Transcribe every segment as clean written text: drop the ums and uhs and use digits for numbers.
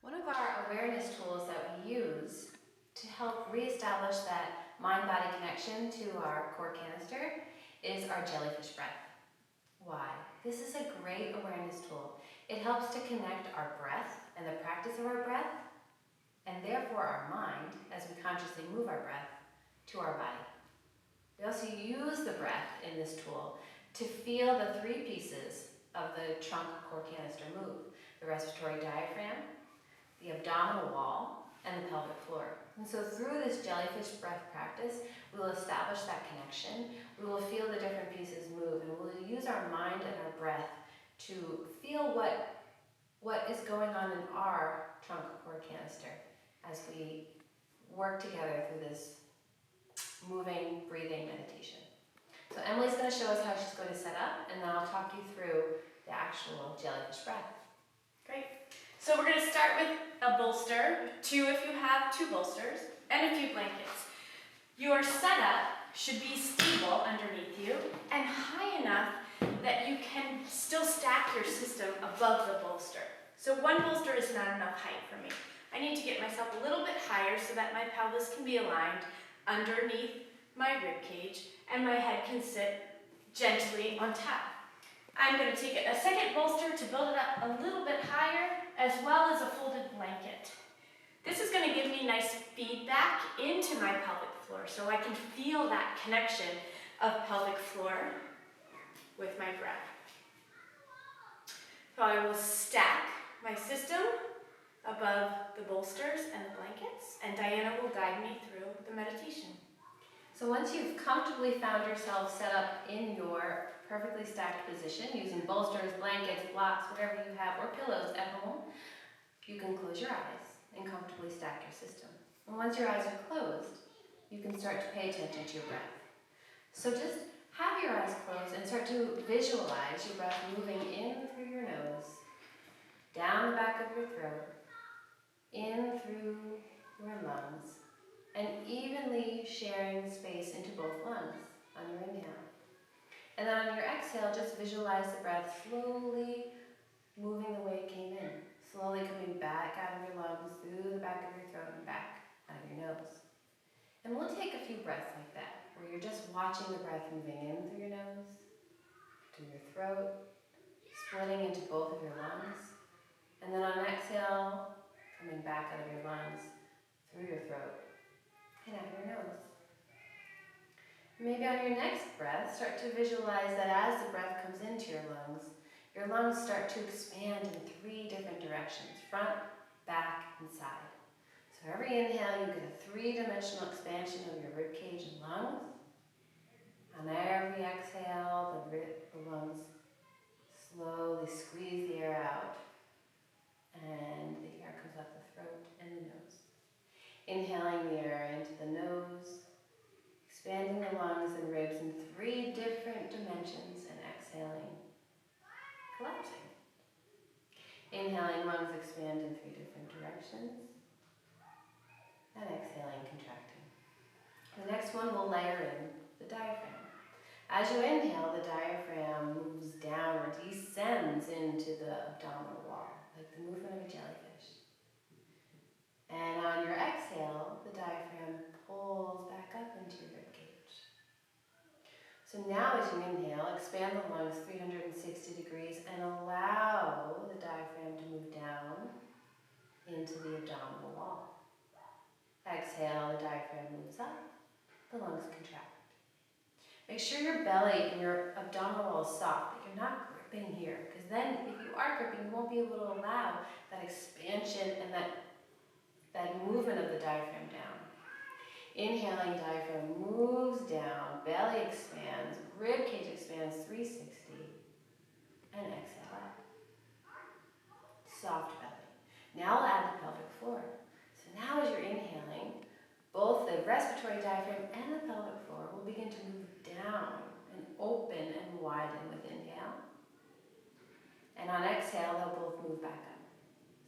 One of our awareness tools that we use to help reestablish that mind-body connection to our core canister is our jellyfish breath. Why? This is a great awareness tool. It helps to connect our breath and the practice of our breath, and therefore our mind, as we consciously move our breath, to our body. We also use the breath in this tool to feel the three pieces of the trunk core canister move: the respiratory diaphragm, the abdominal wall, and the pelvic floor. And so through this jellyfish breath practice, we will establish that connection. We will feel the different pieces move, and we'll use our mind and our breath to feel what is going on in our trunk core canister as we work together through this moving, breathing meditation. So Emily's going to show us how she's going to set up, and then I'll talk you through the actual jellyfish breath. Great. So we're going to start with a bolster, two if you have two bolsters, and a few blankets. Your setup should be stable underneath you and high enough that you can still stack your system above the bolster. So one bolster is not enough height for me. I need to get myself a little bit higher so that my pelvis can be aligned underneath my rib cage and my head can sit gently on top. I'm going to take a second bolster to build it up a little bit higher, as well as a folded blanket. This is going to give me nice feedback into my pelvic floor so I can feel that connection of pelvic floor with my breath. So I will stack my system above the bolsters and the blankets, and Diana will guide me through the meditation. So once you've comfortably found yourself set up in your perfectly stacked position, using bolsters, blankets, blocks, whatever you have, or pillows at home, you can close your eyes and comfortably stack your system. And once your eyes are closed, you can start to pay attention to your breath. So just have your eyes closed and start to visualize your breath moving in through your nose, down the back of your throat, in through your lungs, and evenly sharing space into both lungs on your inhale. And then on your exhale, just visualize the breath slowly moving the way it came in, slowly coming back out of your lungs, through the back of your throat and back out of your nose. And we'll take a few breaths like that, where you're just watching the breath moving in through your nose, through your throat, splitting into both of your lungs, and then on exhale, coming back out of your lungs, through your throat, and out your nose. Maybe on your next breath, start to visualize that as the breath comes into your lungs start to expand in three different directions: front, back, and side. So every inhale, you get a three-dimensional expansion of your rib cage and lungs. On every exhale, the lungs slowly squeeze the air out, and the air comes out the throat and the nose. Inhaling the air into the nose, expanding the lungs and ribs in three different dimensions, and exhaling, collapsing. Inhaling, lungs expand in three different directions, and exhaling, contracting. The next one will layer in the diaphragm. As you inhale, the diaphragm moves down or descends into the abdominal wall, like the movement of a jellyfish. And on your exhale, the diaphragm pulls back up into your rib cage. So now as you inhale, expand the lungs 360 degrees and allow the diaphragm to move down into the abdominal wall. Exhale, the diaphragm moves up, the lungs contract. Make sure your belly and your abdominal wall is soft, that you're not gripping here, because then if you are gripping, you won't be able to allow that expansion and that movement of the diaphragm down. Inhaling, diaphragm moves down, belly expands, rib cage expands 360, and exhale out. Soft belly. Now I'll add the pelvic floor. So now as you're inhaling, both the respiratory diaphragm and the pelvic floor will begin to move down and open and widen with inhale. And on exhale, they'll both move back up.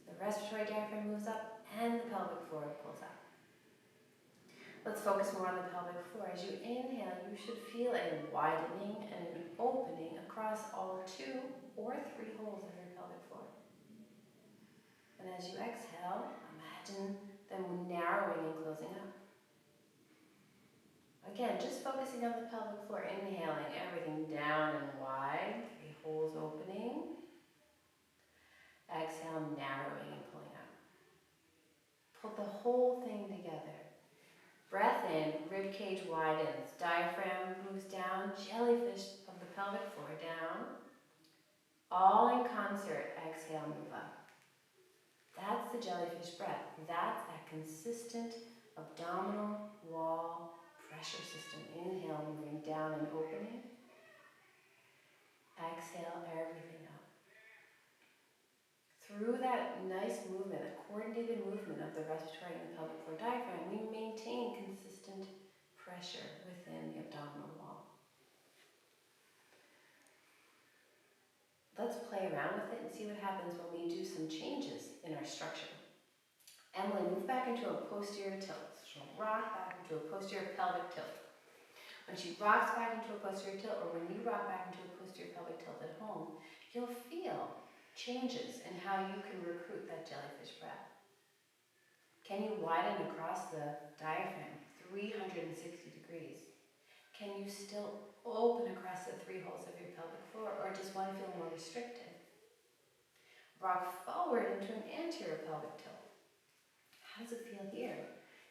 So the respiratory diaphragm moves up and the pelvic floor pulls up. Let's focus more on the pelvic floor. As you inhale, you should feel a widening and an opening across all 2 or 3 holes in your pelvic floor. And as you exhale, imagine them narrowing and closing up. Again, just focusing on the pelvic floor, inhaling everything down and wide, 3 holes opening. Exhale, narrowing and pulling up. Pull the whole thing together. Breath in, rib cage widens, diaphragm moves down, jellyfish of the pelvic floor down. All in concert, exhale, move up. That's the jellyfish breath. That's that consistent abdominal wall pressure system. Inhale, moving down and opening. Exhale, everything up. Through that nice movement, a coordinated movement of the respiratory and the pelvic floor diaphragm, we maintain consistent pressure within the abdominal wall. Let's play around with it and see what happens when we do some changes in our structure. Emily, move back into a posterior tilt. She'll rock back into a posterior pelvic tilt. When she rocks back into a posterior tilt, or when you rock back into a posterior pelvic tilt at home, you'll feel changes in how you can recruit that jellyfish breath. Can you widen across the diaphragm 360 degrees? Can you still open across the 3 holes of your pelvic floor, or does one feel more restricted? Rock forward into an anterior pelvic tilt. How does it feel here?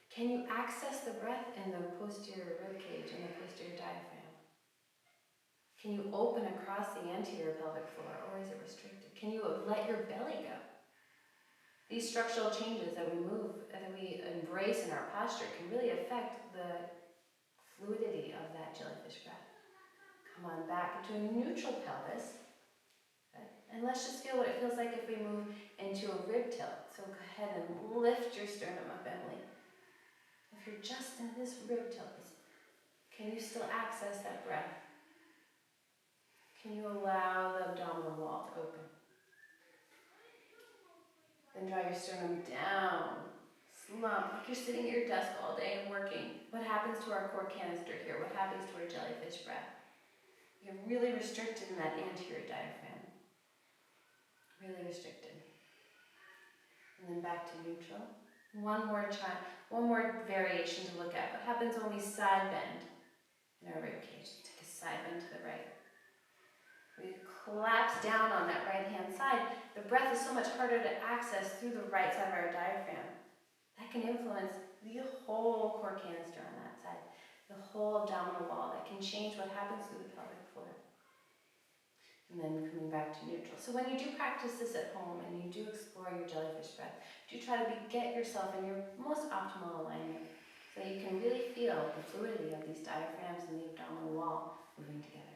Can you access the breath in the posterior rib cage and the posterior diaphragm? Can you open across the anterior pelvic floor, or is it restricted? Can you let your belly go? These structural changes that we embrace in our posture can really affect the fluidity of that jellyfish breath. Come on back into a neutral pelvis. Okay. And let's just feel what it feels like if we move into a rib tilt. So go ahead and lift your sternum up, Emily. If you're just in this rib tilt, can you still access that breath? Can you allow the abdominal wall to open? Then draw your sternum down. Slump, like you're sitting at your desk all day and working. What happens to our core canister here? What happens to our jellyfish breath? You're really restricted in that anterior diaphragm. Really restricted. And then back to neutral. One more variation to look at. What happens when we side bend in our rib cage? Take a side bend to the right. We collapse down on that right-hand side. The breath is so much harder to access through the right side of our diaphragm. That can influence the whole core canister on that side, the whole abdominal wall. That can change what happens through the pelvic floor. And then coming back to neutral. So when you do practice this at home and you do explore your jellyfish breath, do try to get yourself in your most optimal alignment so that you can really feel the fluidity of these diaphragms and the abdominal wall moving together.